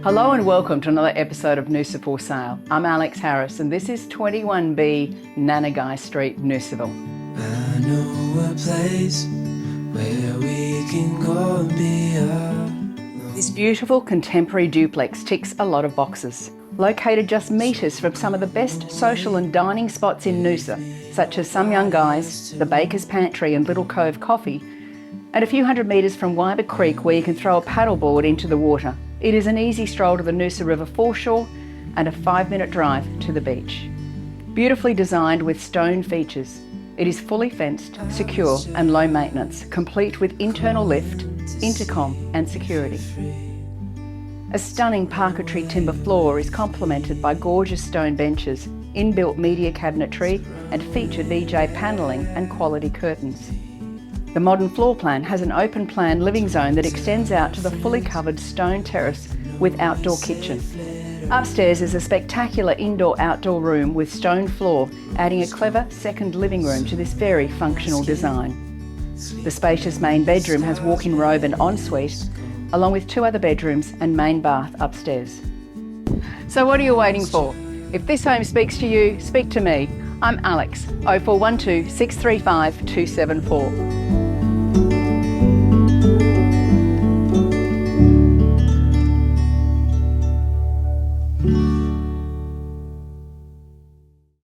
Hello and welcome to another episode of Noosa for Sale. I'm Alex Harris and this is 21B Nannygai Street, Noosaville. I know a place where we can go and be up. This beautiful contemporary duplex ticks a lot of boxes. Located just metres from some of the best social and dining spots in Noosa, such as Some Young Guys, the Bakers Pantry and Little Cove Coffee, and a few hundred metres from Wyber Creek where you can throw a paddleboard into the water. It is an easy stroll to the Noosa River foreshore and a 5-minute drive to the beach. Beautifully designed with stone features, it is fully fenced, secure and low maintenance, complete with internal lift, intercom and security. A stunning parquetry timber floor is complemented by gorgeous stone benches, inbuilt media cabinetry and featured VJ panelling and quality curtains. The modern floor plan has an open plan living zone that extends out to the fully covered stone terrace with outdoor kitchen. Upstairs is a spectacular indoor-outdoor room with stone floor, adding a clever second living room to this very functional design. The spacious main bedroom has walk-in robe and ensuite, along with 2 other bedrooms and main bath upstairs. So what are you waiting for? If this home speaks to you, speak to me. I'm Alex, 0412 635 274.